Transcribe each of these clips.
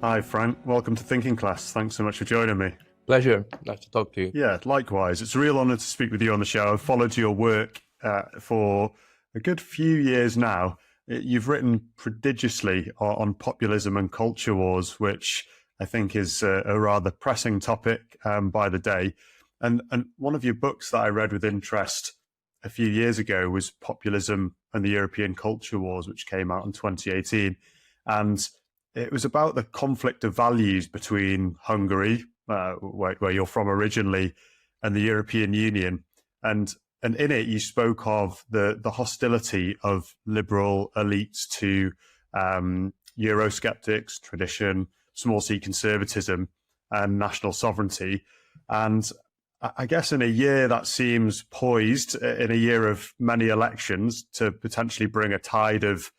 Hi, Frank. Welcome to Thinking Class. Thanks so much for joining me. Pleasure. Nice to talk to you. Yeah, likewise. It's a real honor to speak with you on the show. I've followed your work for a good few years now. You've written prodigiously on populism and culture wars, which I think is a rather pressing topic by the day. And one of your books that I read with interest a few years ago was Populism and the European Culture Wars, which came out in 2018. And it was about the conflict of values between Hungary, where you're from originally, and the European Union. And in it, you spoke of the hostility of liberal elites to Eurosceptics, tradition, small c conservatism, and national sovereignty. And I guess in a year that seems poised, in a year of many elections, to potentially bring a tide of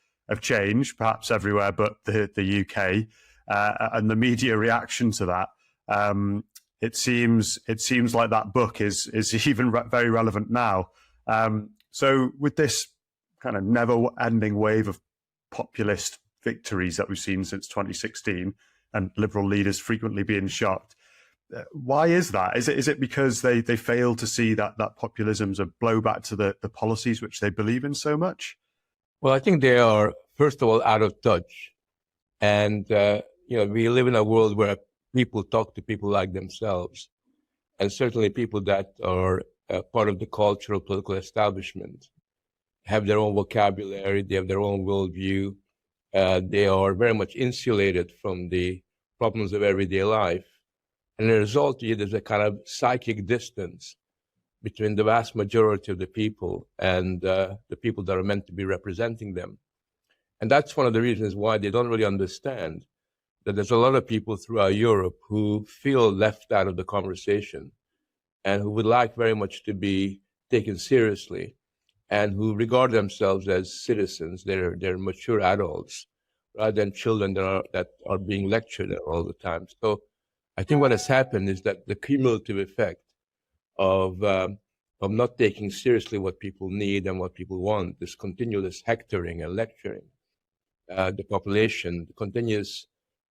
change, perhaps everywhere but the UK, and the media reaction to that, it seems like that book is even very relevant now. So with this kind of never-ending wave of populist victories that we've seen since 2016, and liberal leaders frequently being shocked, why is that? Is it because they fail to see that populism's a blowback to the policies which they believe in so much? Well, I think they are, first of all, out of touch. And, we live in a world where people talk to people like themselves. And certainly people that are part of the cultural, political establishment have their own vocabulary, they have their own worldview. They are very much insulated from the problems of everyday life. And the result is there's a kind of psychic distance between the vast majority of the people and the people that are meant to be representing them. And that's one of the reasons why they don't really understand that there's a lot of people throughout Europe who feel left out of the conversation and who would like very much to be taken seriously and who regard themselves as citizens. They're mature adults rather than children that are being lectured at all the time. So I think what has happened is that the cumulative effect of not taking seriously what people need and what people want, this continuous hectoring and lecturing the population, the continuous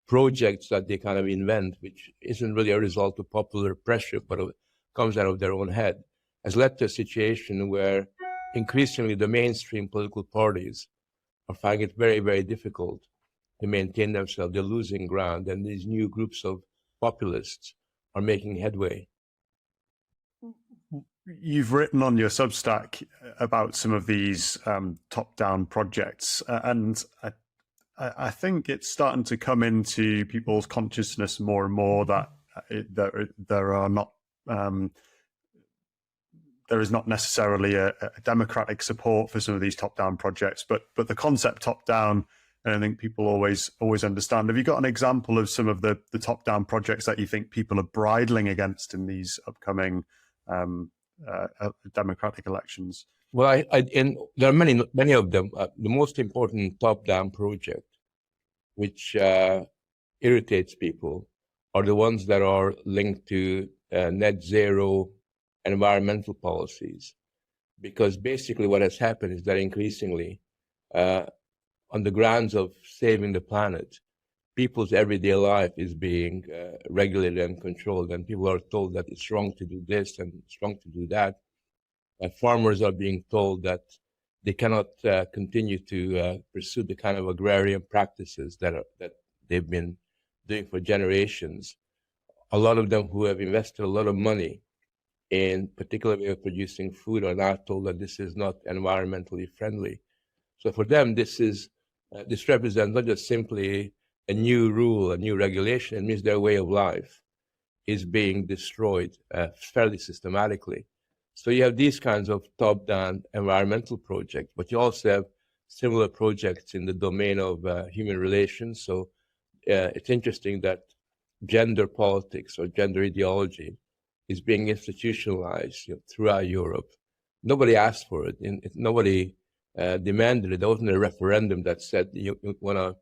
projects that they kind of invent, which isn't really a result of popular pressure, but it comes out of their own head, has led to a situation where increasingly the mainstream political parties are finding it very, very difficult to maintain themselves. They're losing ground, and these new groups of populists are making headway. You've written on your Substack about some of these top-down projects, and I think it's starting to come into people's consciousness more and more that there is not necessarily a democratic support for some of these top-down projects, but the concept top-down, and I think people always understand. Have you got an example of some of the top-down projects that you think people are bridling against in these upcoming democratic elections? Well, there are many of them. The most important top-down project, which irritates people, are the ones that are linked to net zero environmental policies. Because basically what has happened is that increasingly, on the grounds of saving the planet, people's everyday life is being regulated and controlled, and people are told that it's wrong to do this and it's wrong to do that. Farmers are being told that they cannot continue to pursue the kind of agrarian practices that they've been doing for generations. A lot of them who have invested a lot of money in particular way of producing food are now told that this is not environmentally friendly. So for them, this represents not just simply a new rule, a new regulation. It means their way of life is being destroyed fairly systematically. So you have these kinds of top-down environmental projects, but you also have similar projects in the domain of human relations. So it's interesting that gender politics or gender ideology is being institutionalized throughout Europe. Nobody asked for it. Nobody demanded it. There wasn't a referendum that said you want to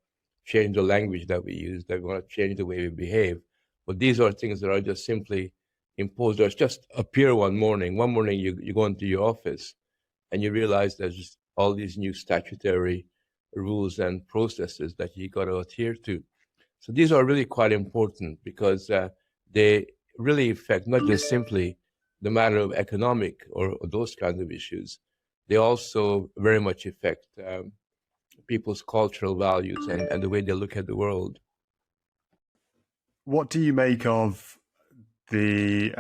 change the language that we use, that we want to change the way we behave. But these are things that are just simply imposed or just appear one morning. One morning you go into your office and you realize there's just all these new statutory rules and processes that you got to adhere to. So these are really quite important because they really affect not just simply the matter of economic or those kinds of issues. They also very much affect people's cultural values and the way they look at the world. What do you make of the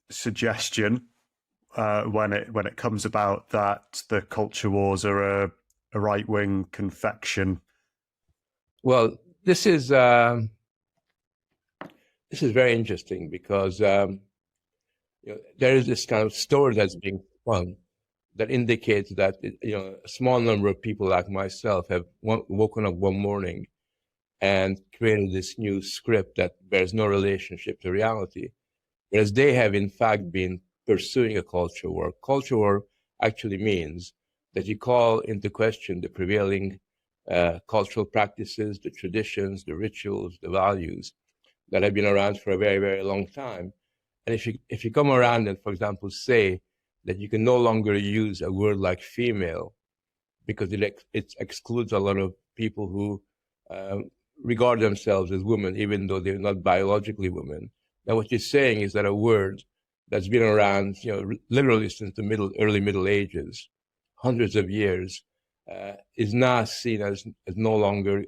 suggestion when it comes about that the culture wars are a right-wing confection? Well, this is very interesting because there is this kind of story that's being spun that indicates that a small number of people like myself have woken up one morning and created this new script that bears no relationship to reality, whereas they have in fact been pursuing a culture war. Culture war actually means that you call into question the prevailing cultural practices, the traditions, the rituals, the values that have been around for a very, very long time. And if you come around and, for example, say that you can no longer use a word like female because it excludes a lot of people who regard themselves as women, even though they're not biologically women. Now, what you're saying is that a word that's been around, literally since the early Middle Ages, hundreds of years, is now seen as no longer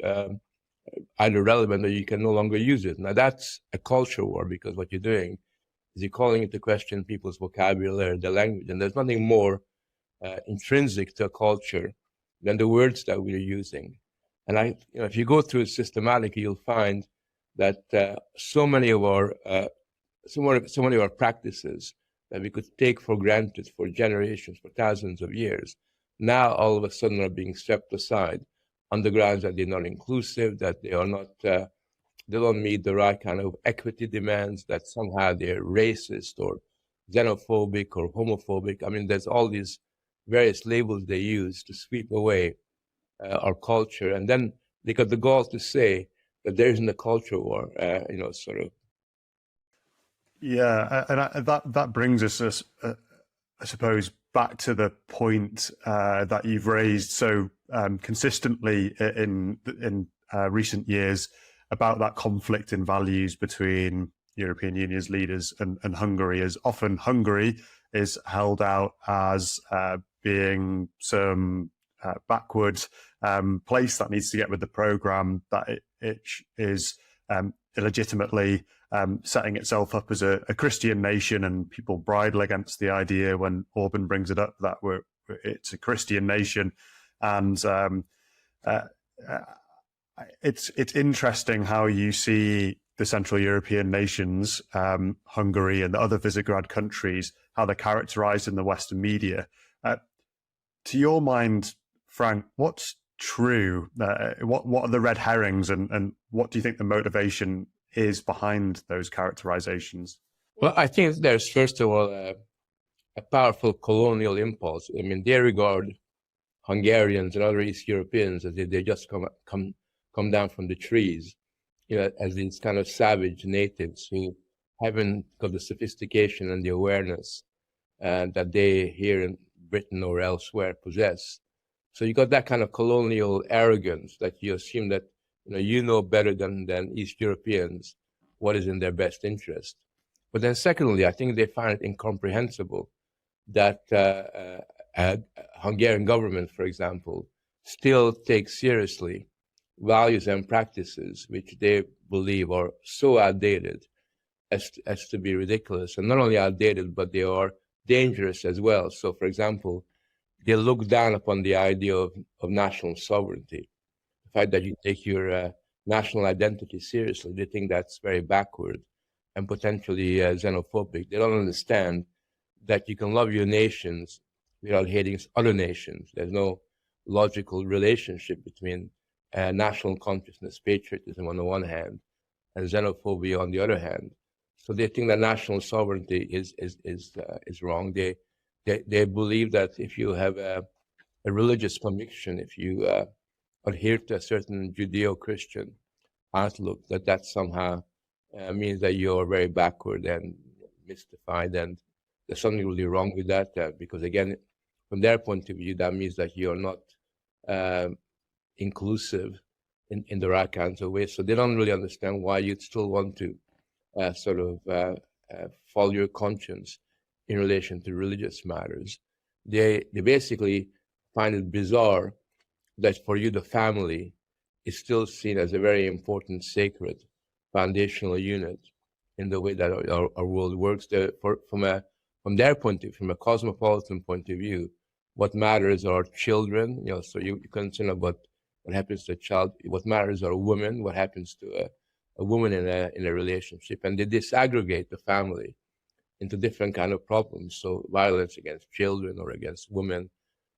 either relevant or you can no longer use it. Now, that's a culture war because what you're doing is you're calling into question people's vocabulary, their language, and there's nothing more intrinsic to a culture than the words that we're using. And if you go through it systematically, you'll find that so many of our practices that we could take for granted for generations, for thousands of years, now all of a sudden are being swept aside on the grounds that they're not inclusive, that they are not, they don't meet the right kind of equity demands, that somehow they're racist or xenophobic or homophobic. I mean, there's all these various labels they use to sweep away our culture, and then they got the gall to say that there isn't a culture war, sort of. Yeah, and that brings us, I suppose, back to the point that you've raised so consistently in recent years about that conflict in values between European Union's leaders and Hungary. As often Hungary is held out as being some backward place that needs to get with the program, that it is illegitimately setting itself up as a Christian nation, and people bridle against the idea when Orban brings it up that it's a Christian nation. And it's interesting how you see the Central European nations, Hungary and the other Visegrad countries, how they're characterized in the Western media. To your mind, Frank, what's true? What are the red herrings, and what do you think the motivation is behind those characterizations? Well, I think there's, first of all, a powerful colonial impulse. I mean, they regard Hungarians and other East Europeans as if they just come down from the trees, as these kind of savage natives who haven't got the sophistication and the awareness that they here in Britain or elsewhere possess. So you got that kind of colonial arrogance that you assume that you know better than East Europeans what is in their best interest. But then secondly, I think they find it incomprehensible that Hungarian government, for example, still takes seriously values and practices which they believe are so outdated as to be ridiculous. And not only outdated, but they are dangerous as well. So, for example, they look down upon the idea of national sovereignty. The fact that you take your national identity seriously, they think that's very backward and potentially xenophobic. They don't understand that you can love your nations without hating other nations. There's no logical relationship between national consciousness, patriotism on the one hand, and xenophobia on the other hand. So they think that national sovereignty is wrong. They believe that if you have a religious conviction, if you adhere to a certain Judeo-Christian outlook, that somehow means that you're very backward and mystified, and there's something really wrong with that, because again, from their point of view, that means that you're not inclusive in the right kinds of ways. So they don't really understand why you'd still want to follow your conscience in relation to religious matters. They basically find it bizarre that for you the family is still seen as a very important, sacred, foundational unit in the way that our world works. From their point of view, from a cosmopolitan point of view, what matters are children. So you concern about what happens to a child. What matters are women. What happens to a woman in a relationship, and they disaggregate the family into different kind of problems. So violence against children or against women,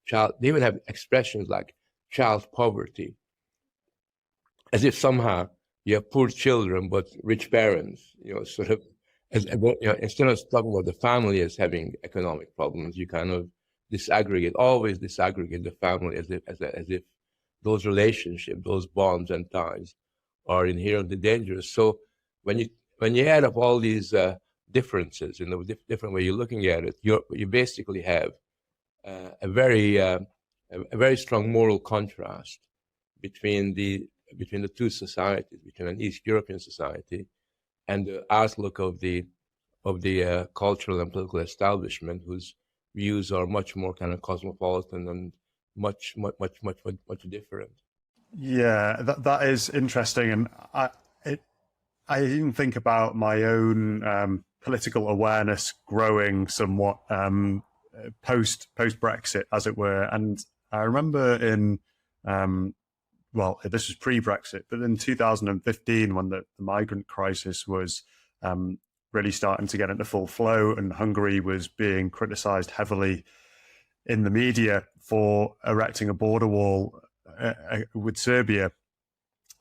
they even have expressions like child poverty, as if somehow you have poor children but rich parents. Instead of talking about the family as having economic problems, you kind of always disaggregate the family as if those relationships, those bonds and ties are inherently dangerous. So when you add up all these differences in the different way you're looking at it, you basically have a very strong moral contrast between the two societies, between an East European society and the outlook of the cultural and political establishment, whose views are much more kind of cosmopolitan and much different. Yeah, that is interesting, and I even think about my own political awareness growing somewhat post Brexit, as it were. And I remember in this was pre-Brexit, but in 2015, when the migrant crisis was really starting to get into full flow, and Hungary was being criticised heavily in the media for erecting a border wall with Serbia,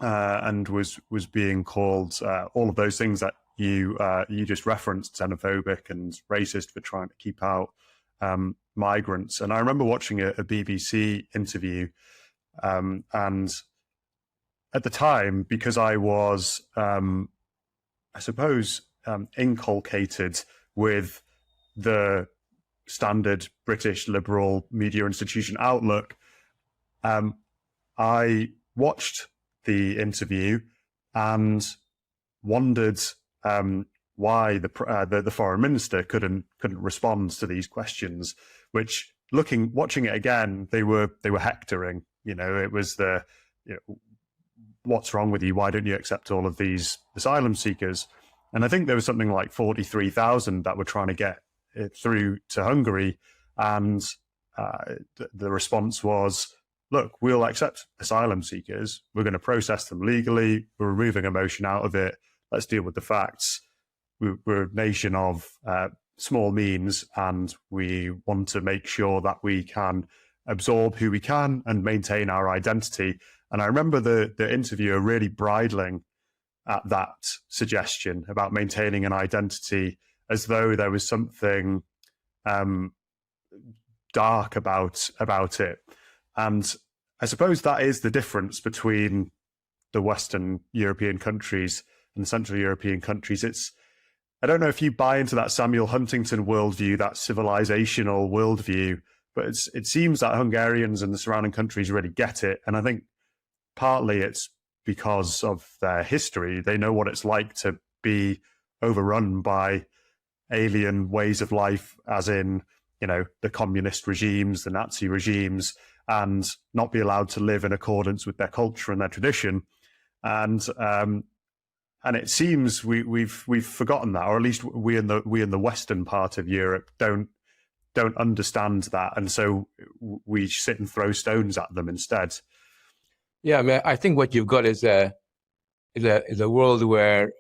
and was being called all of those things that you just referenced, xenophobic and racist, for trying to keep out migrants. And I remember watching a BBC interview, and at the time, because I was, I suppose, inculcated with the standard British liberal media institution outlook, I watched the interview and wondered why the foreign minister couldn't respond to these questions. Which, watching it again, they were hectoring. It was what's wrong with you? Why don't you accept all of these asylum seekers? And I think there was something like 43,000 that were trying to get it through to Hungary, and the response was, look, we'll accept asylum seekers. We're going to process them legally. We're removing emotion out of it. Let's deal with the facts. We're a nation of small means, and we want to make sure that we can absorb who we can and maintain our identity. And I remember the interviewer really bridling at that suggestion about maintaining an identity, as though there was something dark about it. And I suppose that is the difference between the Western European countries and the Central European countries. I don't know if you buy into that Samuel Huntington worldview, that civilizational worldview, but it seems that Hungarians and the surrounding countries really get it. And I think partly it's because of their history. They know what it's like to be overrun by alien ways of life, as in, the communist regimes, the Nazi regimes, and not be allowed to live in accordance with their culture and their tradition. And it seems we've forgotten that, or at least we in the Western part of Europe don't understand that, and so we sit and throw stones at them instead. Yeah, I mean, I think what you've got is a world where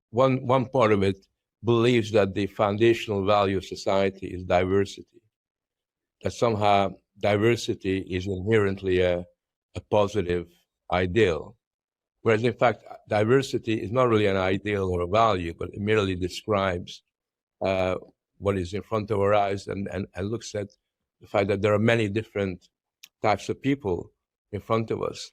one part of it believes that the foundational value of society is diversity, that somehow diversity is inherently a positive ideal, whereas in fact diversity is not really an ideal or a value, but it merely describes what is in front of our eyes and looks at the fact that there are many different types of people in front of us.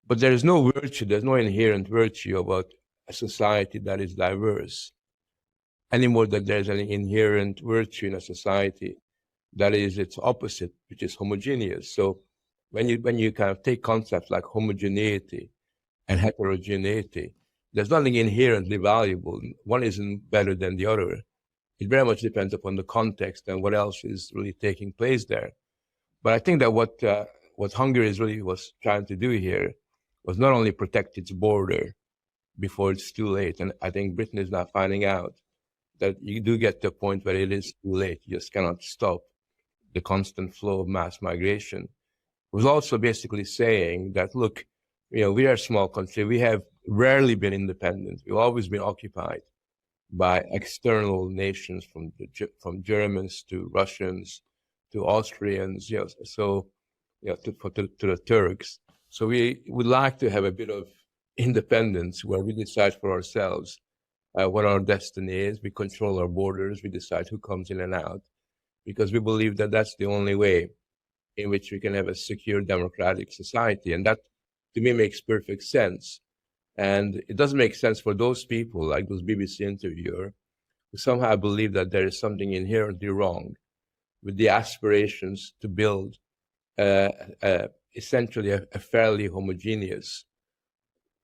But there is no virtue, there's no inherent virtue about a society that is diverse, any more than there's an inherent virtue in a society that is its opposite, which is homogeneous. So when you kind of take concepts like homogeneity and heterogeneity. There's nothing inherently valuable. One isn't better than the other. It very much depends upon the context and what else is really taking place there. But I think that what Hungary really was trying to do here was not only protect its border before it's too late, and I think Britain is now finding out that you do get to a point where it is too late. You just cannot stop the constant flow of mass migration. It was also basically saying that, look, we are a small country. We have rarely been independent. We've always been occupied by external nations, from Germans to Russians to Austrians, to the Turks. So we would like to have a bit of independence where we decide for ourselves what our destiny is. We control our borders. We decide who comes in and out, because we believe that that's the only way in which we can have a secure democratic society. And that, to me, makes perfect sense. And it doesn't make sense for those people, like those BBC interviewer, who somehow believe that there is something inherently wrong with the aspirations to build essentially a fairly homogeneous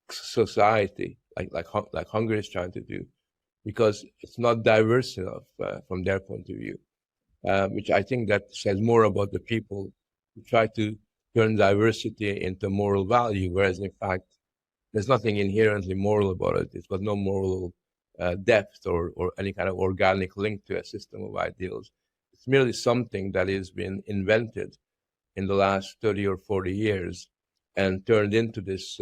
society, like Hungary is trying to do, because it's not diverse enough from their point of view, which I think that says more about the people who try to turn diversity into moral value, whereas in fact, there's nothing inherently moral about it. It's got no moral depth or any kind of organic link to a system of ideals. It's merely something that has been invented in the last 30 or 40 years and turned into this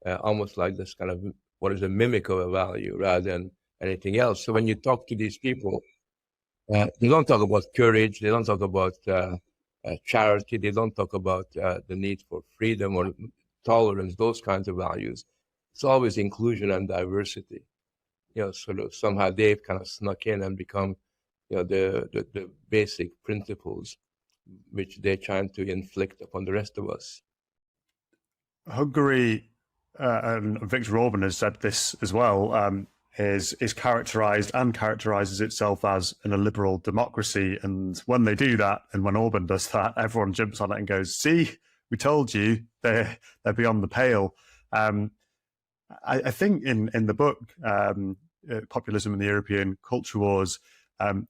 almost like this kind of what is a mimic of a value rather than anything else. So when you talk to these people, they don't talk about courage, they don't talk about charity, they don't talk about the need for freedom or tolerance, those kinds of values. It's always inclusion and diversity. Sort of somehow they've kind of snuck in and become, the basic principles which they're trying to inflict upon the rest of us. Hungary, and Viktor Orban has said this as well, is characterizes itself as an illiberal democracy. And when they do that, and when Orban does that, everyone jumps on it and goes, see, we told you, they're beyond the pale. I think in the book, Populism and the European Culture Wars,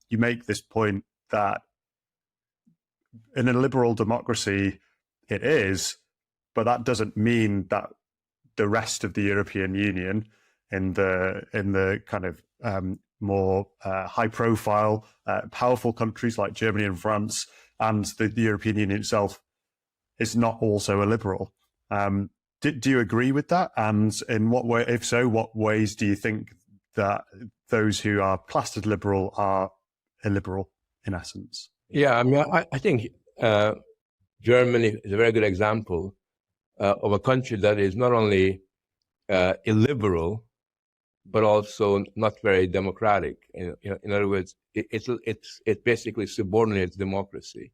you make this point that in a liberal democracy it is, but that doesn't mean that the rest of the European Union in the kind of more high-profile, powerful countries like Germany and France and the European Union itself is not also illiberal. Do you agree with that? And in what way, if so, what ways do you think that those who are classed as liberal are illiberal in essence? Yeah, I mean, I think Germany is a very good example of a country that is not only illiberal, but also not very democratic. In other words, it basically subordinates democracy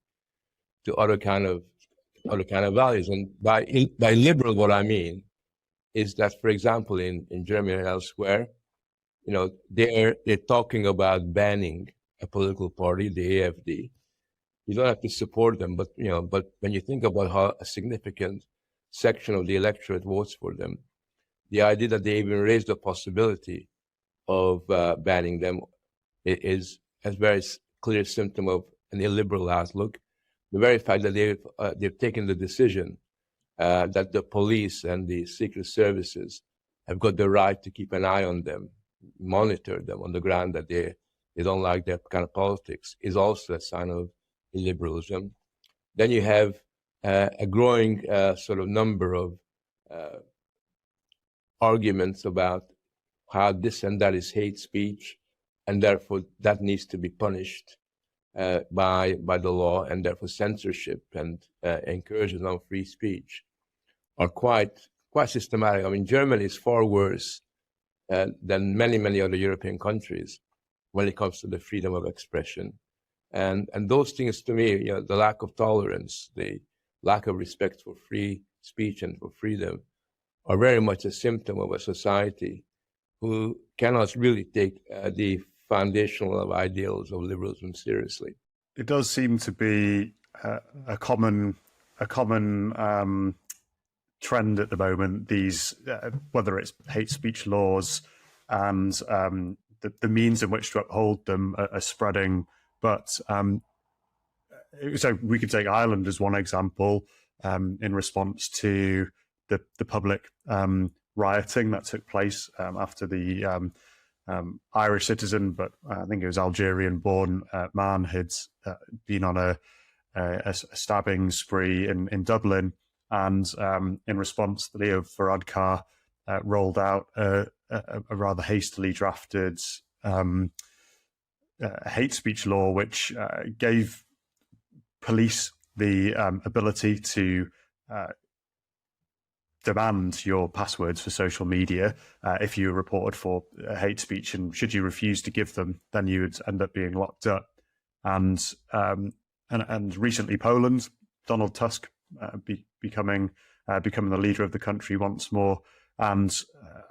to other kind of values. And by liberal, what I mean is that, for example, in Germany and elsewhere, they're talking about banning a political party, the AfD. You don't have to support them, but when you think about how a significant section of the electorate votes for them, the idea that they even raise the possibility of banning them is a very clear symptom of an illiberal outlook. The very fact that they've taken the decision that the police and the secret services have got the right to keep an eye on them, monitor them on the ground that they don't like their kind of politics is also a sign of illiberalism. Then you have a growing sort of number of arguments about how this and that is hate speech, and therefore that needs to be punished by the law, and therefore censorship and incursions on free speech are quite systematic. I mean, Germany is far worse than many other European countries when it comes to the freedom of expression. And those things, to me, the lack of tolerance, the lack of respect for free speech and for freedom are very much a symptom of a society who cannot really take the foundational ideals of liberalism seriously. It does seem to be a common trend at the moment, these whether it's hate speech laws and the means in which to uphold them are spreading. But so we could take Ireland as one example in response to the public rioting that took place after the Irish citizen, but I think it was Algerian-born man had been on a stabbing spree in Dublin, and in response, Leo Varadkar rolled out a rather hastily drafted hate speech law, which gave police the ability to demand your passwords for social media if you were reported for hate speech, and should you refuse to give them, then you would end up being locked up. And recently, Poland, Donald Tusk becoming the leader of the country once more. And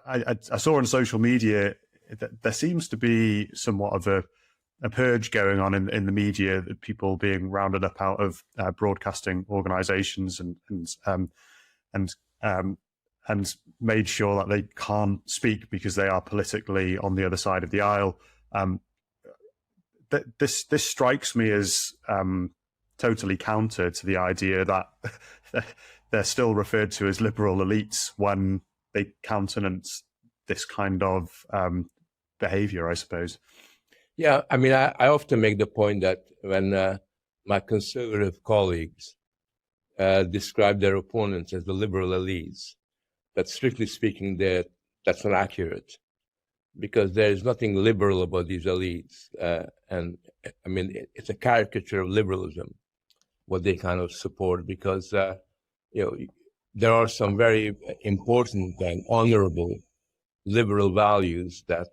I saw on social media that there seems to be somewhat of a purge going on in the media, that people being rounded up out of broadcasting organisations and made sure that they can't speak because they are politically on the other side of the aisle. This strikes me as totally counter to the idea that they're still referred to as liberal elites when they countenance this kind of behaviour, I suppose. Yeah, I mean, I often make the point that when my conservative colleagues describe their opponents as the liberal elites, that strictly speaking, that's not accurate, because there is nothing liberal about these elites. And I mean, it's a caricature of liberalism, what they kind of support, because there are some very important and honorable liberal values that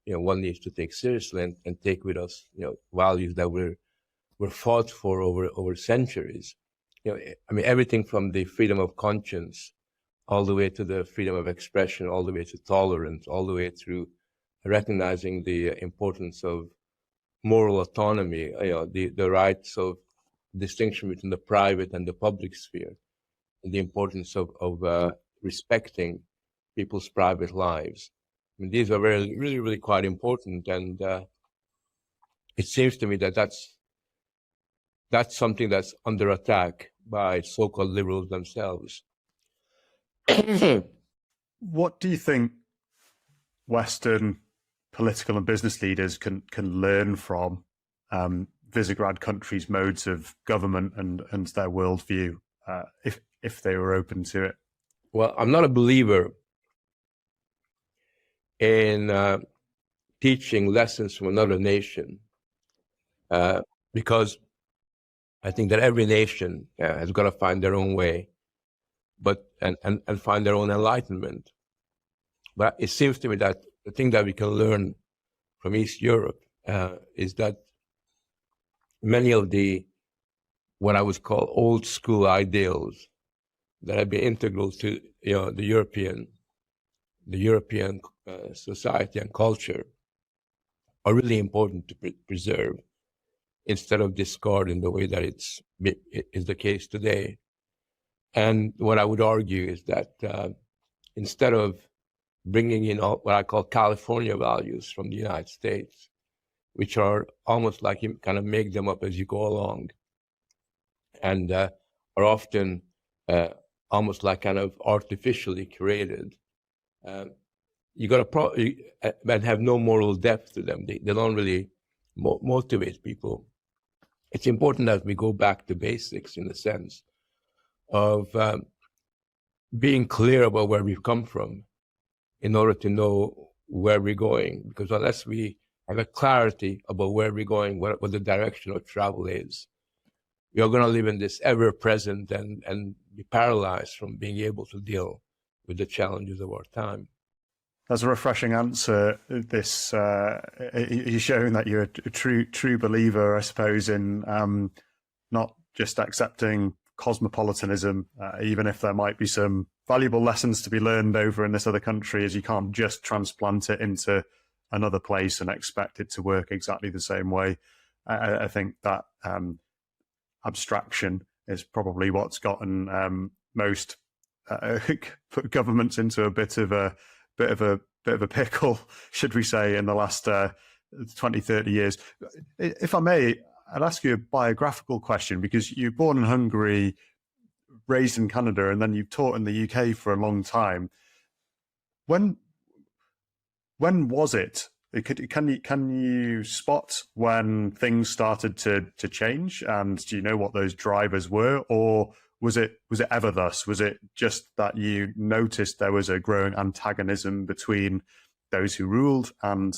one needs to take seriously and take with us. Values that were fought for over centuries. I mean, everything from the freedom of conscience, all the way to the freedom of expression, all the way to tolerance, all the way through recognizing the importance of moral autonomy, the rights of distinction between the private and the public sphere, and the importance of respecting people's private lives. I mean, these are really quite important, and it seems to me that that's something that's under attack by so-called liberals themselves. What do you think Western political and business leaders can learn from Visegrad countries' modes of government and their worldview, if they were open to it? Well, I'm not a believer in teaching lessons from another nation, because I think that every nation has got to find their own way, and find their own enlightenment. But it seems to me that the thing that we can learn from East Europe is that many of the what I would call old school ideals that have been integral to the European society and culture are really important to preserve, instead of discard in the way that is the case today. And what I would argue is that instead of bringing in what I call California values from the United States, which are almost like you kind of make them up as you go along, and are often almost like kind of artificially created, you got to and have no moral depth to them. They don't really motivate people. It's important that we go back to basics, in the sense of being clear about where we've come from in order to know where we're going. Because unless we have a clarity about where we're going, what the direction of travel is, we are going to live in this ever-present and be paralyzed from being able to deal with the challenges of our time. That's a refreshing answer. This you're showing that you're a true believer, I suppose, in not just accepting cosmopolitanism, even if there might be some valuable lessons to be learned over in this other country, as you can't just transplant it into another place and expect it to work exactly the same way. I think that abstraction is probably what's gotten most put governments into a bit of a pickle, should we say, in the last 20, 30 years. If I may, I'd ask you a biographical question, because you're born in Hungary, raised in Canada, and then you've taught in the UK for a long time. When was it? Can you spot when things started to change, and do you know what those drivers were, or was it ever thus? Was it just that you noticed there was a growing antagonism between those who ruled and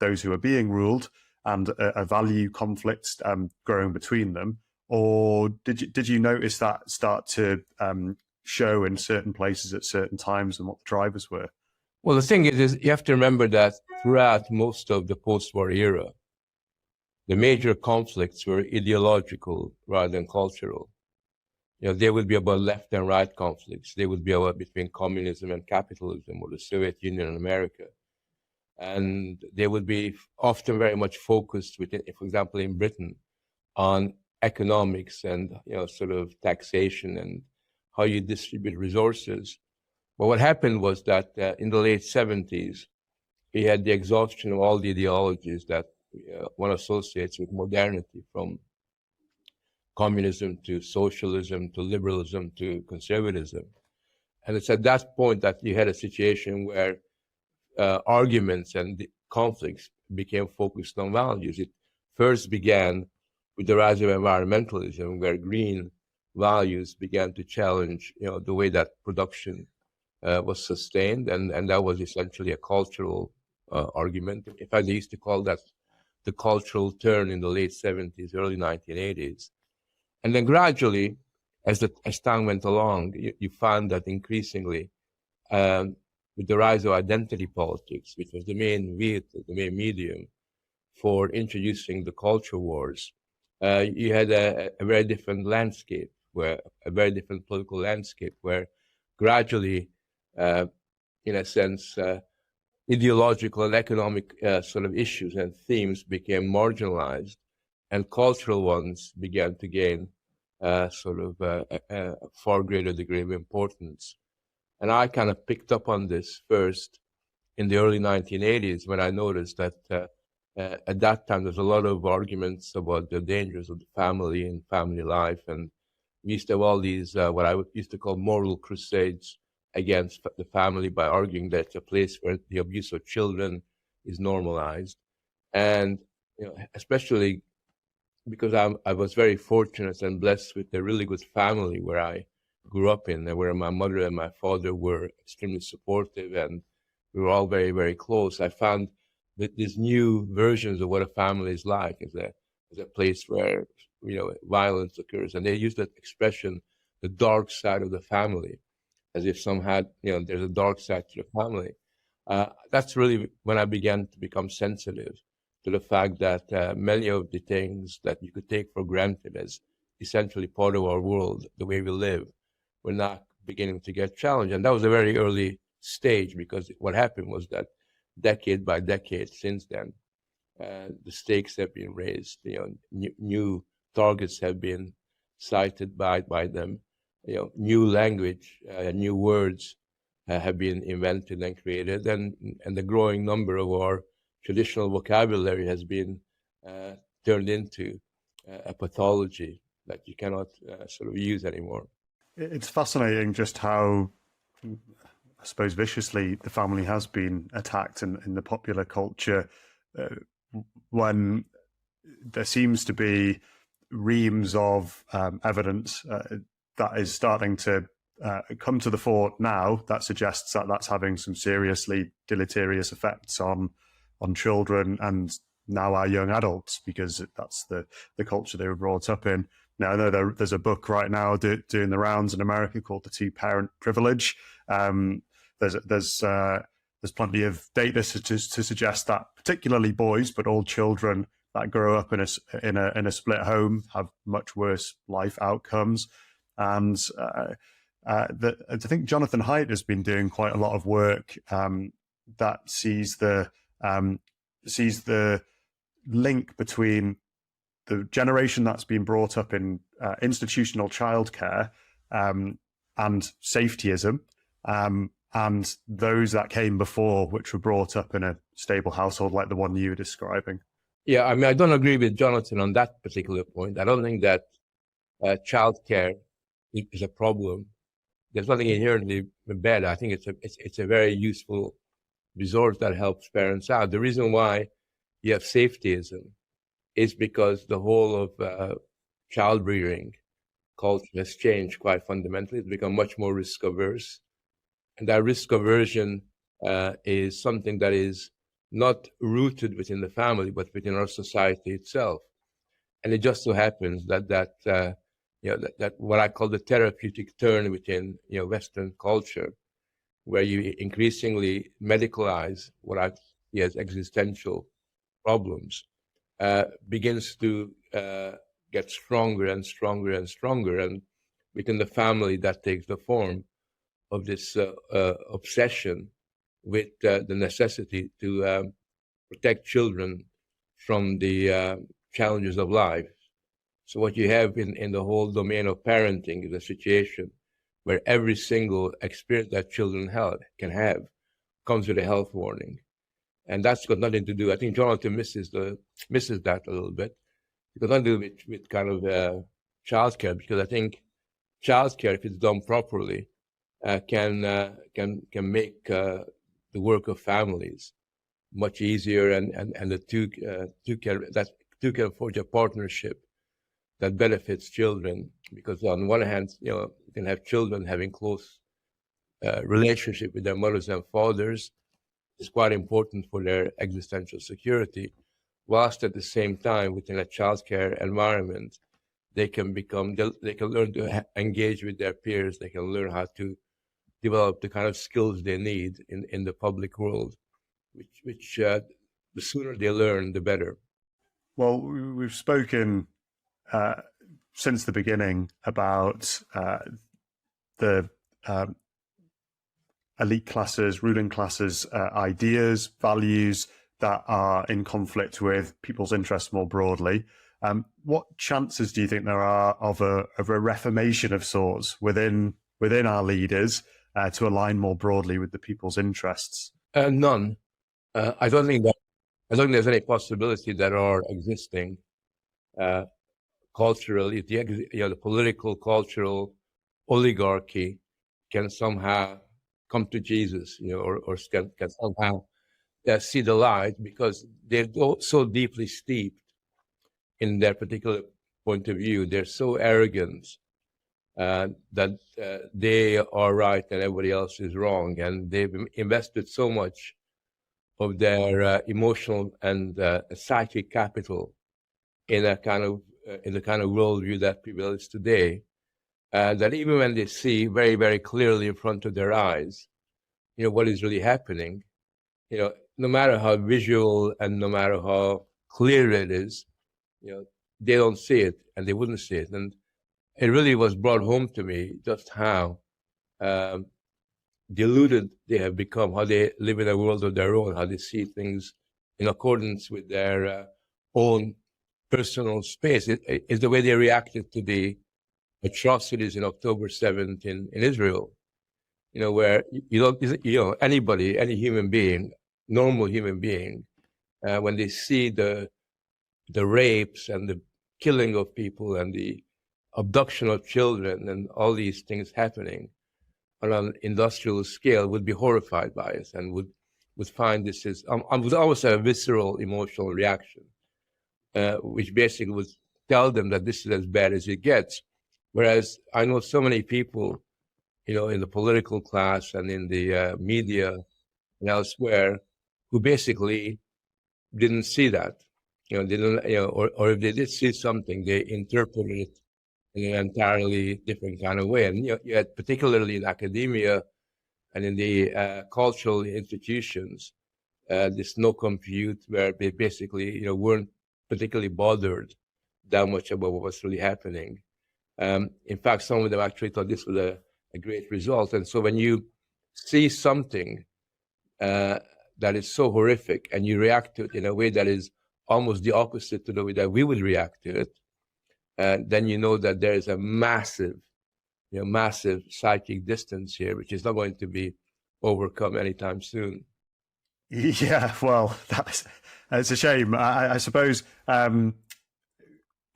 those who are being ruled, and a value conflict growing between them, or did you notice that start to show in certain places at certain times, and what the drivers were? Well, the thing is you have to remember that throughout most of the post-war era, the major conflicts were ideological rather than cultural. There would be about left and right conflicts. They would be about between communism and capitalism, or the Soviet Union and America. And they would be often very much focused within, for example, in Britain, on economics and sort of taxation and how you distribute resources. But what happened was that in the late 70s, we had the exhaustion of all the ideologies that one associates with modernity, from communism to socialism to liberalism to conservatism. And it's at that point that you had a situation where arguments and conflicts became focused on values. It first began with the rise of environmentalism, where green values began to challenge the way that production was sustained, and that was essentially a cultural argument. In fact, they used to call that the cultural turn in the late 70s, early 1980s. And then gradually, as time went along, you found that increasingly, with the rise of identity politics, which was the main vehicle, the main medium for introducing the culture wars, you had a very different landscape, a very different political landscape, where gradually, in a sense, ideological and economic sort of issues and themes became marginalized, and cultural ones began to gain sort of a far greater degree of importance. And I kind of picked up on this first in the early 1980s, when I noticed that at that time there's a lot of arguments about the dangers of the family and family life, and we used to have all these what I used to call moral crusades against the family, by arguing that it's a place where the abuse of children is normalized. And especially because I was very fortunate and blessed with a really good family where I grew up in, where my mother and my father were extremely supportive, and we were all very, very close. I found that these new versions of what a family is like is a place where violence occurs, and they use that expression, the dark side of the family, as if somehow there's a dark side to the family. That's really when I began to become sensitive to the fact that many of the things that you could take for granted as essentially part of our world, the way we live, were not beginning to get challenged. And that was a very early stage, because what happened was that decade by decade since then, the stakes have been raised, new targets have been cited by them, new language, new words have been invented and created, and the growing number of our traditional vocabulary has been turned into a pathology that you cannot sort of use anymore. It's fascinating just how, I suppose, viciously the family has been attacked in the popular culture, when there seems to be reams of evidence that is starting to come to the fore now that suggests that that's having some seriously deleterious effects on children and now our young adults, because that's the culture they were brought up in. Now, I know there's a book right now doing the rounds in America called The Two-Parent Privilege. There's plenty of data to suggest that particularly boys, but all children that grow up in a split home have much worse life outcomes. And I think Jonathan Haidt has been doing quite a lot of work that sees the link between the generation that's been brought up in institutional childcare and safetyism, and those that came before, which were brought up in a stable household like the one you were describing. Yeah, I mean, I don't agree with Jonathan on that particular point. I don't think that childcare is a problem. There's nothing inherently bad. I think it's a very useful resource that helps parents out. The reason why you have safetyism is because the whole of child rearing culture has changed quite fundamentally. It's become much more risk averse. And that risk aversion is something that is not rooted within the family, but within our society itself. And it just so happens that what I call the therapeutic turn within Western culture, where you increasingly medicalize what I see as existential problems, begins to get stronger and stronger and stronger. And within the family, that takes the form of this obsession with the necessity to protect children from the challenges of life. So what you have in the whole domain of parenting is a situation where every single experience that children can have comes with a health warning. And that's got nothing to do, I think Jonathan misses that a little bit. It's got nothing to do with kind of childcare, because I think childcare, if it's done properly, can make the work of families much easier, and the two can forge a partnership that benefits children, because on one hand, you can have children having close relationship with their mothers and fathers. It's quite important for their existential security, whilst at the same time, within a childcare environment, they can learn to engage with their peers. They can learn how to develop the kind of skills they need in the public world, which the sooner they learn, the better. Well, we've spoken since the beginning about the elite classes, ruling classes, ideas, values that are in conflict with people's interests more broadly. What chances do you think there are of a reformation of sorts within our leaders to align more broadly with the people's interests? None. I don't think there's any possibility that are existing culturally. The political, cultural oligarchy can somehow come to Jesus, or can somehow see the light, because they're so deeply steeped in their particular point of view. They're so arrogant that they are right and everybody else is wrong, and they've invested so much of their emotional and psychic capital in the kind of worldview that prevails today, that even when they see very, very clearly in front of their eyes, what is really happening, no matter how visual and no matter how clear it is, they don't see it, and they wouldn't see it. And it really was brought home to me just how deluded they have become, how they live in a world of their own, how they see things in accordance with their own personal space. It's the way they reacted to the atrocities in October 7th in Israel, where anybody, any human being, normal human being, when they see the rapes and the killing of people and the abduction of children and all these things happening on an industrial scale, would be horrified by it, and would find this is would always have a visceral emotional reaction, which basically would tell them that this is as bad as it gets. Whereas I know so many people, in the political class and in the media and elsewhere, who basically didn't see that, didn't, or if they did see something, they interpreted it in an entirely different kind of way. And you had, particularly in academia and in the cultural institutions, this no compute, where they basically weren't particularly bothered that much about what was really happening. In fact, some of them actually thought this was a great result. And so when you see something that is so horrific and you react to it in a way that is almost the opposite to the way that we would react to it, then you know that there is a massive, massive psychic distance here, which is not going to be overcome anytime soon. Yeah, well, it's a shame. I suppose when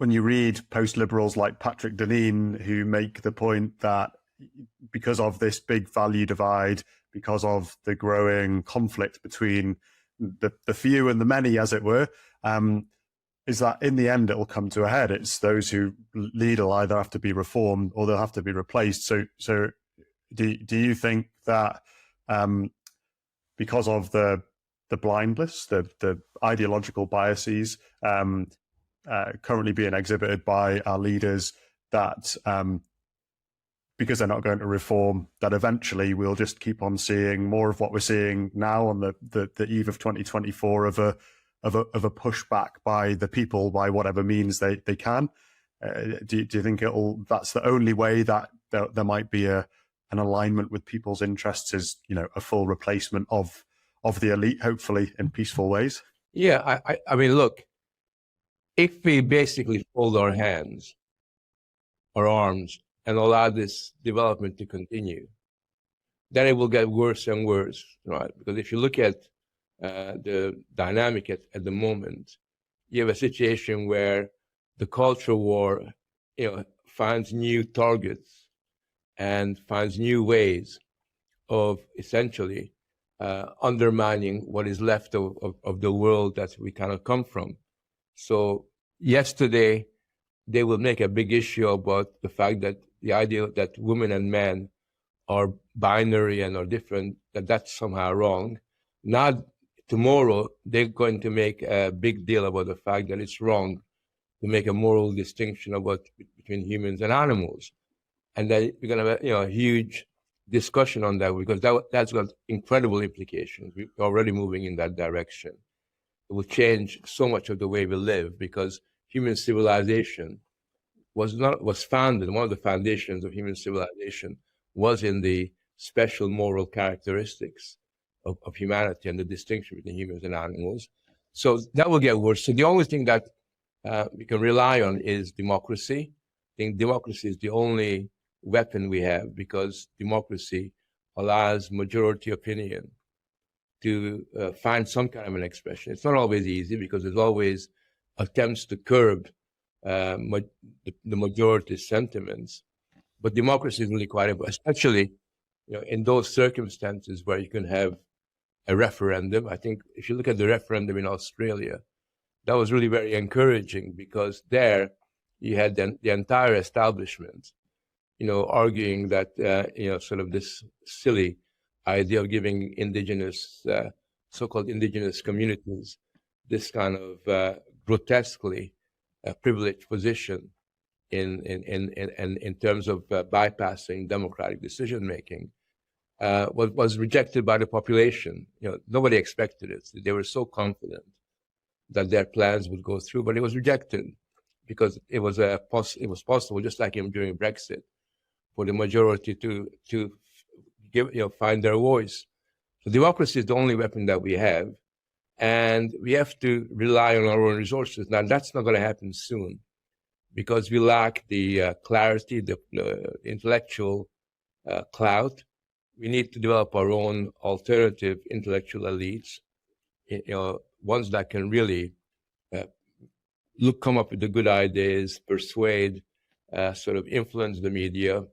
you read post-liberals like Patrick Deneen, who make the point that because of this big value divide, because of the growing conflict between the few and the many, as it were, is that in the end it will come to a head. It's those who lead will either have to be reformed or they'll have to be replaced. So do you think that because of the blindness, the ideological biases currently being exhibited by our leaders, that because they're not going to reform, that eventually we'll just keep on seeing more of what we're seeing now on the eve of 2024 of a pushback by the people by whatever means they can? Do you think that's the only way that there might be an alignment with people's interests, is a full replacement of the elite, hopefully in peaceful ways? Yeah, I mean, look, if we basically fold our hands, our arms, and allow this development to continue, then it will get worse and worse, right? Because if you look at the dynamic at the moment, you have a situation where the culture war, finds new targets and finds new ways of essentially undermining what is left of the world that we kind of come from. So yesterday, they will make a big issue about the fact that the idea that women and men are binary and are different, that's somehow wrong. Now, tomorrow, they're going to make a big deal about the fact that it's wrong to make a moral distinction between humans and animals. And then we're going to have a huge discussion on that, because that's got incredible implications. We're already moving in that direction. It will change so much of the way we live, because human civilization was founded, one of the foundations of human civilization was in the special moral characteristics of humanity and the distinction between humans and animals. So that will get worse. So the only thing that we can rely on is democracy. I think democracy is the only weapon we have, because democracy allows majority opinion to find some kind of an expression. It's not always easy, because there's always attempts to curb the majority sentiments. But democracy is really quite important, especially in those circumstances where you can have a referendum. I think if you look at the referendum in Australia, that was really very encouraging, because there you had the entire establishment, arguing that, sort of this silly idea of giving indigenous, so-called indigenous communities, this kind of grotesquely privileged position in terms of bypassing democratic decision making, was rejected by the population. Nobody expected it. They were so confident that their plans would go through, but it was rejected, because it was possible, just like during Brexit, for the majority to give, find their voice. So democracy is the only weapon that we have, and we have to rely on our own resources. Now, that's not going to happen soon, because we lack the clarity, the intellectual clout. We need to develop our own alternative intellectual elites, ones that can really come up with the good ideas, persuade, sort of influence the media,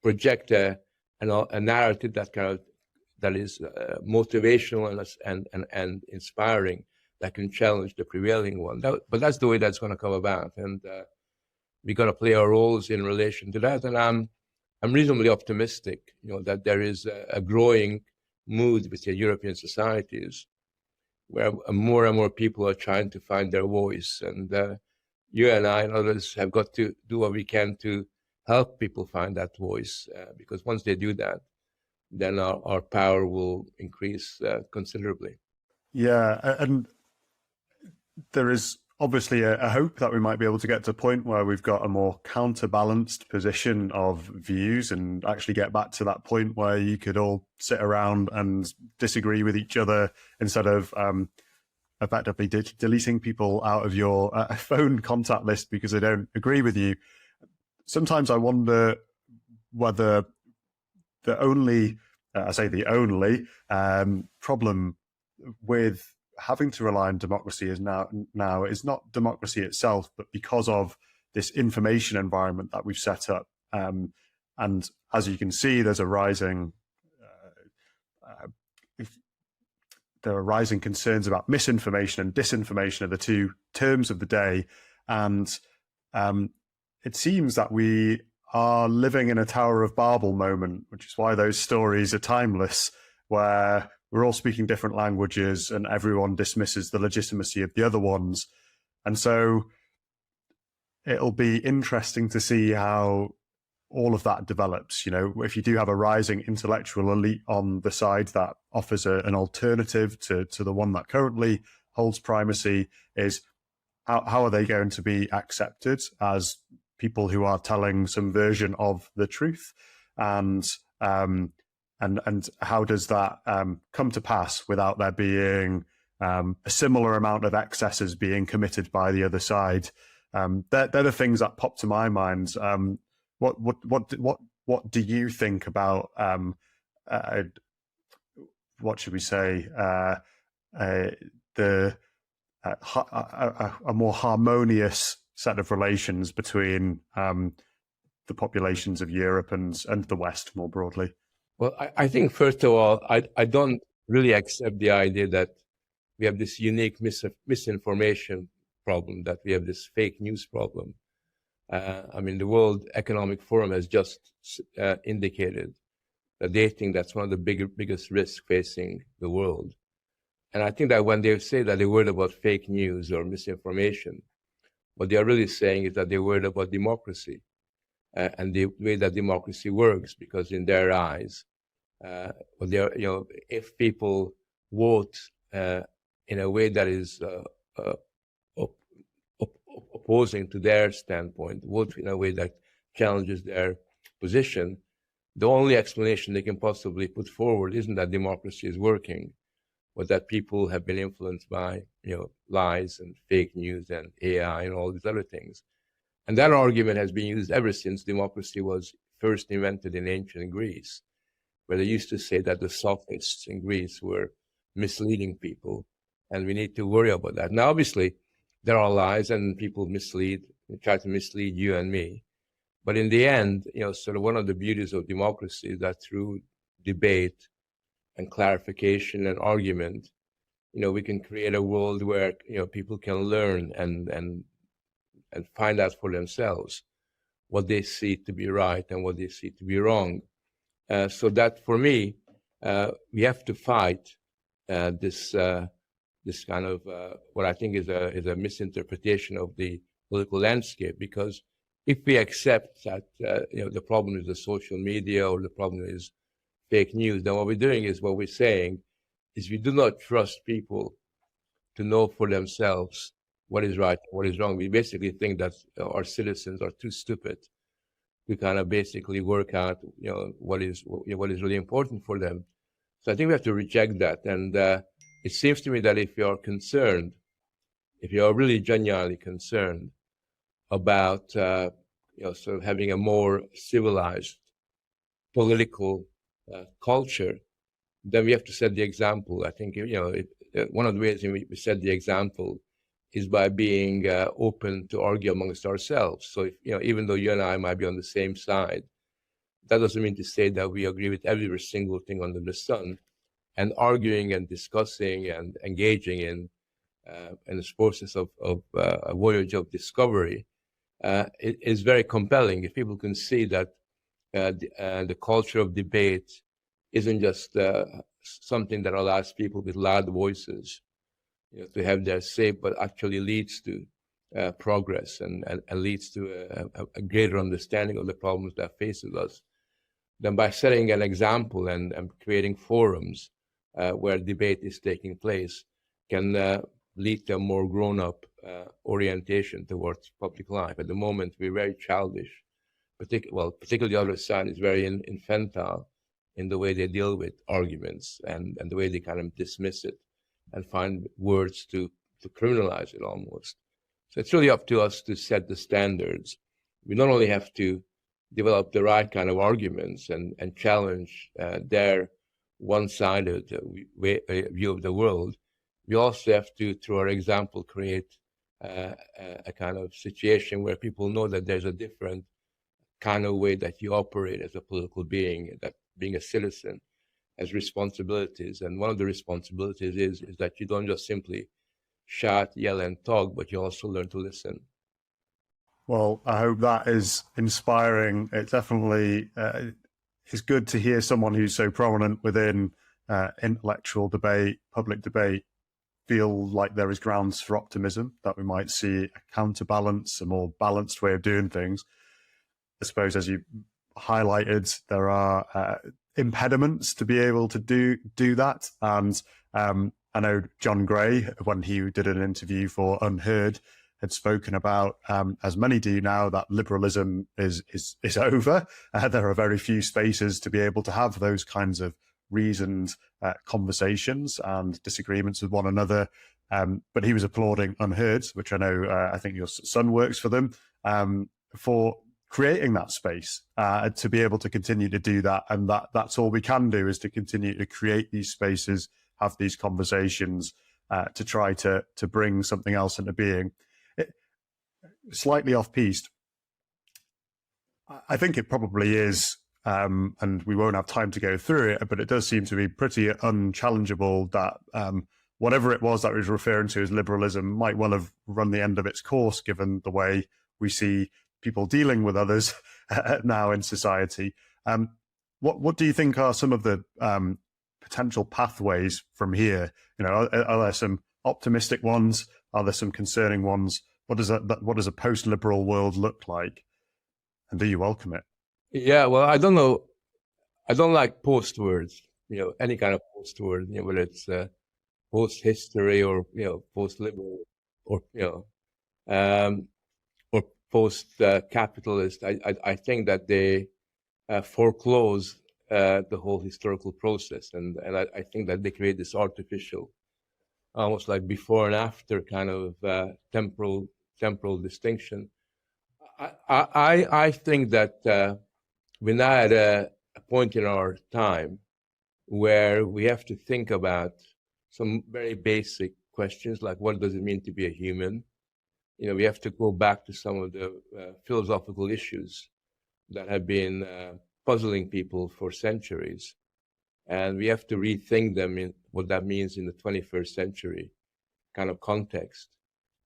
project a narrative that is motivational and inspiring, that can challenge the prevailing one. But that's the way that's going to come about, and we're going to play our roles in relation to that. And I'm reasonably optimistic, that there is a growing mood within European societies where more and more people are trying to find their voice. And you and I and others have got to do what we can to help people find that voice, because once they do that, then our power will increase considerably. Yeah, and there is obviously a hope that we might be able to get to a point where we've got a more counterbalanced position of views, and actually get back to that point where you could all sit around and disagree with each other, instead of effectively deleting people out of your phone contact list because they don't agree with you. Sometimes I wonder whether the only, I say the only problem with having to rely on democracy is now is not democracy itself, but because of this information environment that we've set up. And as you can see, there's a rising there are rising concerns about misinformation and disinformation are the two terms of the day. And it seems that we are living in a Tower of Babel moment, which is why those stories are timeless, where we're all speaking different languages and everyone dismisses the legitimacy of the other ones. And so it'll be interesting to see how all of that develops. You know, if you do have a rising intellectual elite on the side that offers an alternative to the one that currently holds primacy, is how are they going to be accepted as people who are telling some version of the truth? And how does that come to pass without there being a similar amount of excesses being committed by the other side? They're the things that pop to my mind. What do you think about what should we say a more harmonious set of relations between the populations of Europe and the West more broadly? Well, I think first of all, I don't really accept the idea that we have this unique misinformation problem, that we have this fake news problem. I mean, the World Economic Forum has just indicated that they think that's one of the biggest risks facing the world. And I think that when they say that they're worried about fake news or misinformation, what they are really saying is that they're worried about democracy and the way that democracy works, because in their eyes, if people vote in a way that is opposing to their standpoint, vote in a way that challenges their position, the only explanation they can possibly put forward isn't that democracy is working, but that people have been influenced by, lies and fake news and AI and all these other things. And that argument has been used ever since democracy was first invented in ancient Greece, where they used to say that the sophists in Greece were misleading people, and we need to worry about that. Now, obviously, there are lies and people try to mislead you and me. But in the end, sort of one of the beauties of democracy is that through debate and clarification and argument, we can create a world where, people can learn and find out for themselves what they see to be right and what they see to be wrong. So that for me, we have to fight this kind of what I think is a misinterpretation of the political landscape. Because if we accept that the problem is the social media or the problem is fake news, then what we're doing is what we're saying is we do not trust people to know for themselves what is right and what is wrong. We basically think that our citizens are too stupid to kind of basically work out what is really important for them. So I think we have to reject that. And it seems to me that if you are concerned, if you are really genuinely concerned about sort of having a more civilized political culture, then we have to set the example. I think one of the ways in which we set the example is by being open to argue amongst ourselves. So if, even though you and I might be on the same side, that doesn't mean to say that we agree with every single thing under the sun. And arguing and discussing and engaging in this process of a voyage of discovery is very compelling. If people can see that the culture of debate isn't just something that allows people with loud voices to have their say, but actually leads to progress and leads to a greater understanding of the problems that faces us, then by setting an example and creating forums where debate is taking place can lead to a more grown-up orientation towards public life. At the moment, we're very childish. Particularly the other side is very infantile in the way they deal with arguments and the way they kind of dismiss it and find words to criminalize it almost. So it's really up to us to set the standards. We not only have to develop the right kind of arguments and challenge their one-sided view of the world, we also have to, through our example, create a kind of situation where people know that there's a different kind of way that you operate as a political being, that being a citizen has responsibilities. And one of the responsibilities is that you don't just simply shout, yell, and talk, but you also learn to listen. Well, I hope that is inspiring. It definitely is good to hear someone who's so prominent within intellectual debate, public debate, feel like there is grounds for optimism, that we might see a counterbalance, a more balanced way of doing things. I suppose, as you highlighted, there are impediments to be able to do that. And I know John Gray, when he did an interview for Unheard, had spoken about, as many do now, that liberalism is over. There are very few spaces to be able to have those kinds of reasoned conversations and disagreements with one another. But he was applauding Unheard, which I know, I think your son works for them, for creating that space to be able to continue to do that. And that's all we can do, is to continue to create these spaces, have these conversations, to try to bring something else into being. Slightly off-piste, I think it probably is, and we won't have time to go through it, but it does seem to be pretty unchallengeable that whatever it was that we was referring to as liberalism might well have run the end of its course, given the way we see people dealing with others now in society. What do you think are some of the potential pathways from here? Are there some optimistic ones? Are there some concerning ones? What does a post-liberal world look like? And do you welcome it? Yeah, well, I don't know. I don't like post words, any kind of post word, whether it's post-history or, post-liberal or, or post-capitalist. I think that they foreclose the whole historical process. And I think that they create this artificial, almost like before and after kind of temporal distinction. I think that we're now at a point in our time where we have to think about some very basic questions, like what does it mean to be a human? We have to go back to some of the philosophical issues that have been puzzling people for centuries. And we have to rethink them in what that means in the 21st century kind of context.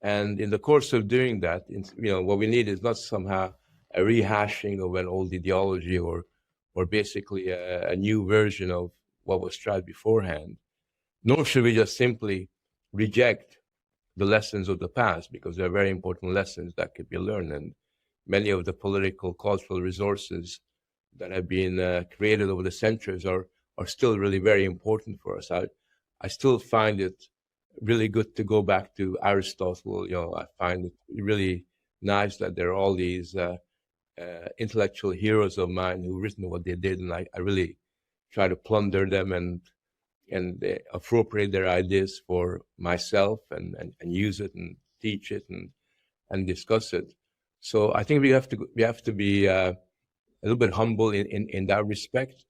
And in the course of doing that, what we need is not somehow a rehashing of an old ideology or basically a new version of what was tried beforehand. Nor should we just simply reject the lessons of the past, because they're very important lessons that could be learned. And many of the political, cultural resources that have been created over the centuries are still really very important for us. I still find it really good to go back to Aristotle. I find it really nice that there are all these intellectual heroes of mine who've written what they did, and I really try to plunder them and appropriate their ideas for myself and use it and teach it and discuss it. So I think we have to be a little bit humble in that respect.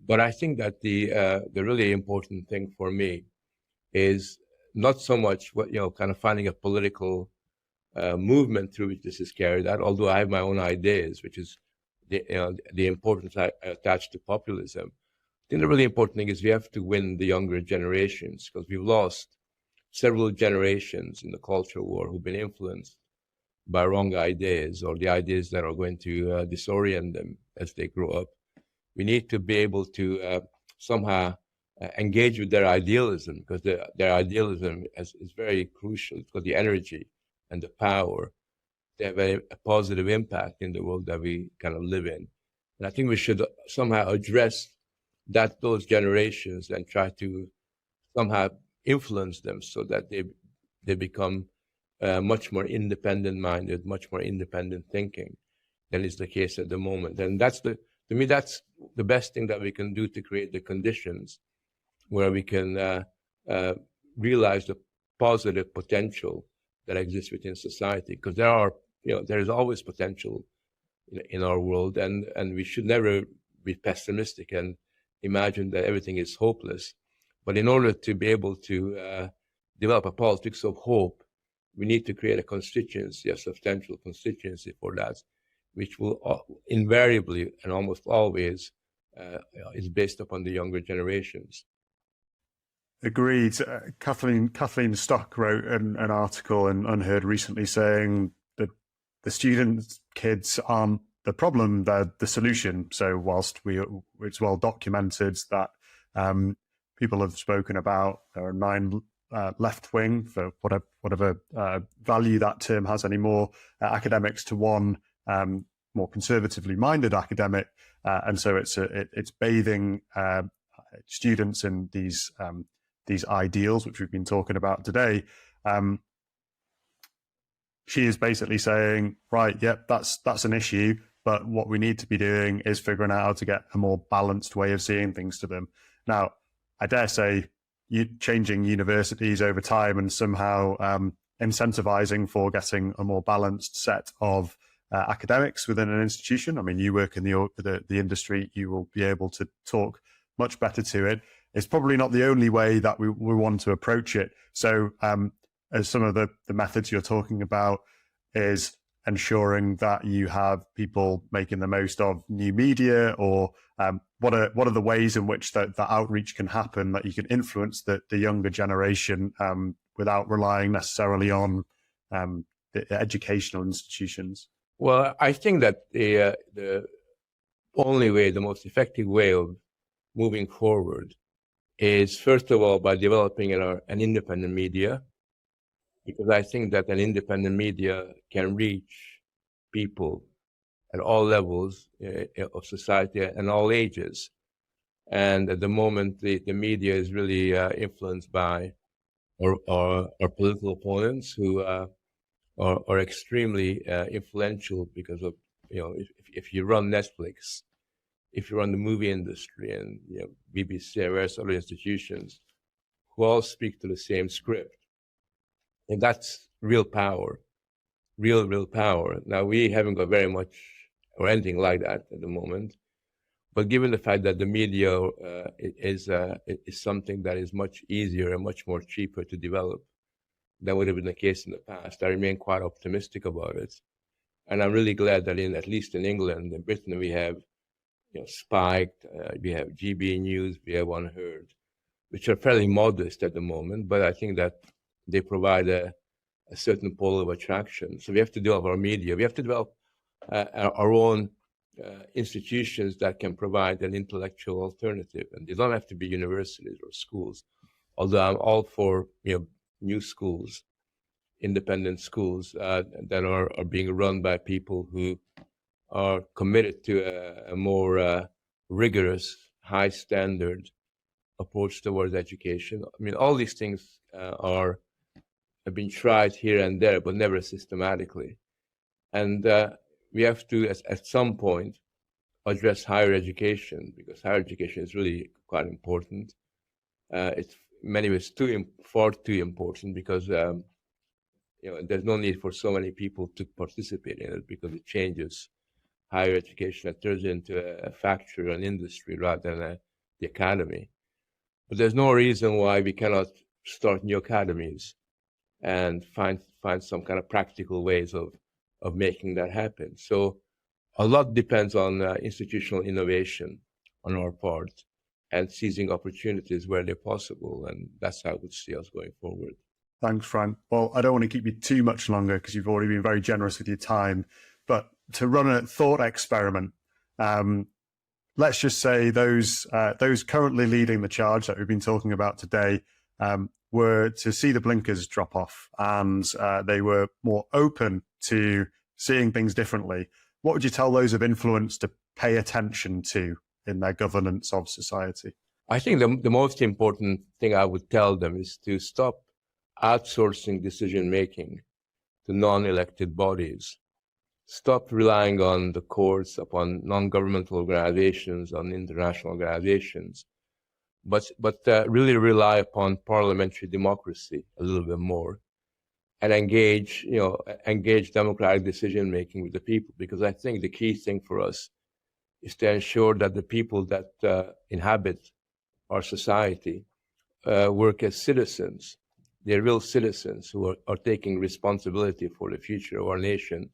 But I think that the really important thing for me is not so much what kind of finding a political movement through which this is carried out, although I have my own ideas, which is the importance I attach to populism. I think the really important thing is we have to win the younger generations, because we've lost several generations in the cultural war who've been influenced by wrong ideas, or the ideas that are going to disorient them as they grow up. We need to be able to somehow engage with their idealism, because their idealism is very crucial. It's got the energy and the power to have a positive impact in the world that we kind of live in. And I think we should somehow address those generations and try to somehow influence them so that they become much more independent-minded, much more independent thinking than is the case at the moment. And to me, that's the best thing that we can do to create the conditions where we can realize the positive potential that exists within society. Because there is always potential in our world, and we should never be pessimistic and imagine that everything is hopeless. But in order to be able to develop a politics of hope, we need to create a constituency, a substantial constituency for that, which will invariably and almost always is based upon the younger generations. Agreed. Kathleen Stock wrote an article in Unheard recently saying that the students, kids aren't the problem, they're the solution. So whilst it's well documented that people have spoken about there are 9 left wing, for whatever value that term has anymore, academics to 1 more conservatively minded academic, and so it's bathing students in these ideals which we've been talking about today. She is basically saying, right, yep, that's an issue, but what we need to be doing is figuring out how to get a more balanced way of seeing things to them. Now, I dare say, changing universities over time and somehow incentivizing for getting a more balanced set of academics within an institution. I mean, you work in the industry, you will be able to talk much better to it. It's probably not the only way that we want to approach it. So as some of the methods you're talking about is ensuring that you have people making the most of new media, or what are the ways in which that outreach can happen, that you can influence the younger generation without relying necessarily on the educational institutions? Well, I think that the only way, the most effective way of moving forward is, first of all, by developing an independent media, because I think that an independent media can reach people at all levels of society and all ages. And at the moment, the media is really influenced by our political opponents, who are extremely influential because of, if you run Netflix, if you run the movie industry, and BBC and various other institutions, who all speak to the same script. And that's real power, real power. Now, we haven't got very much or anything like that at the moment. But given the fact that the media is something that is much easier and much more cheaper to develop than would have been the case in the past, I remain quite optimistic about it. And I'm really glad that at least in England and Britain, we have Spiked, we have GB News, we have Unheard, which are fairly modest at the moment, but I think that they provide a certain pole of attraction. So we have to develop our media. We have to develop our own institutions that can provide an intellectual alternative. And they don't have to be universities or schools, although I'm all for new schools, independent schools that are being run by people who are committed to a more rigorous, high standard approach towards education. I mean, all these things have been tried here and there, but never systematically. And we have to, at some point, address higher education, because higher education is really quite important. It's in many ways far too important, because there's no need for so many people to participate in it, because it changes higher education. It turns into a factory, an industry, rather than the academy. But there's no reason why we cannot start new academies and find some kind of practical ways of making that happen. So a lot depends on institutional innovation on our part and seizing opportunities where they're possible. And that's how I would see us going forward. Thanks, Fran. Well, I don't want to keep you too much longer because you've already been very generous with your time. But to run a thought experiment, let's just say those currently leading the charge that we've been talking about today were to see the blinkers drop off, and they were more open to seeing things differently. What would you tell those of influence to pay attention to in their governance of society? I think the most important thing I would tell them is to stop outsourcing decision-making to non-elected bodies. Stop relying on the courts, upon non-governmental organizations, on international organizations, but really rely upon parliamentary democracy a little bit more. and engage democratic decision making with the people. Because I think the key thing for us is to ensure that the people that inhabit our society work as citizens. They're real citizens who are taking responsibility for the future of our nation.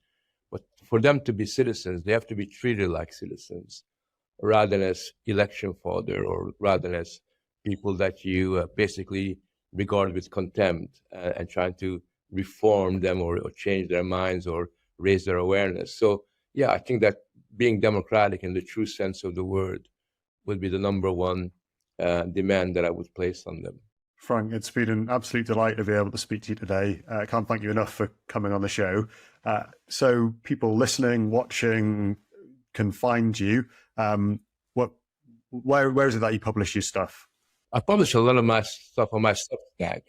But for them to be citizens, they have to be treated like citizens, rather than as election fodder, or rather than as people that you basically regard with contempt and trying to reform them or change their minds or raise their awareness. So, yeah, I think that being democratic in the true sense of the word would be the number one demand that I would place on them. Frank, it's been an absolute delight to be able to speak to you today. I can't thank you enough for coming on the show. So people listening, watching can find you. Where is it that you publish your stuff? I publish a lot of my stuff on my Substack,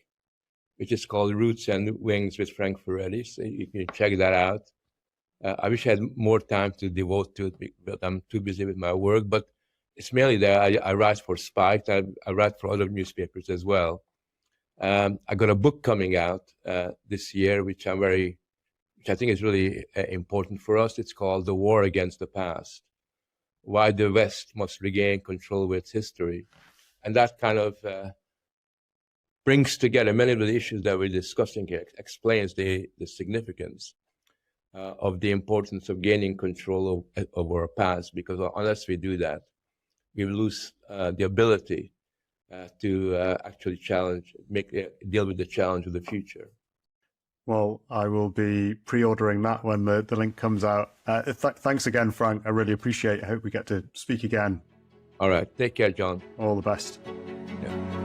which is called Roots and Wings with Frank Furedi. So you can check that out. I wish I had more time to devote to it, but I'm too busy with my work. But it's mainly there. I write for Spike. I write for other newspapers as well. I got a book coming out this year, which I think is really important for us. It's called The War Against the Past: Why the West Must Regain Control of its History. And that kind of brings together many of the issues that we're discussing here, explains the significance of the importance of gaining control of our past, because unless we do that, we lose the ability to actually deal with the challenge of the future. Well, I will be pre-ordering that when the link comes out. Thanks again, Frank. I really appreciate it. I hope we get to speak again. All right. Take care, John. All the best. Yeah.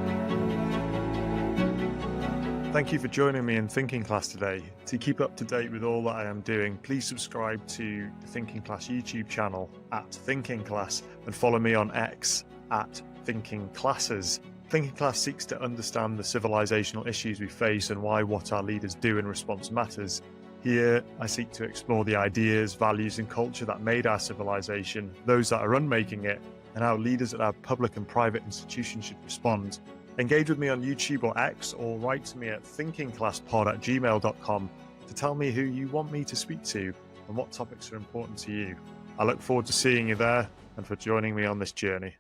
Thank you for joining me in Thinking Class today. To keep up to date with all that I am doing, please subscribe to the Thinking Class YouTube channel @Thinking Class and follow me on X @ThinkingClasses. Thinking Class seeks to understand the civilizational issues we face and why what our leaders do in response matters. Here, I seek to explore the ideas, values, and culture that made our civilization, those that are unmaking it, and how leaders at our public and private institutions should respond. Engage with me on YouTube or X, or write to me at thinkingclasspod@gmail.com to tell me who you want me to speak to and what topics are important to you. I look forward to seeing you there and for joining me on this journey.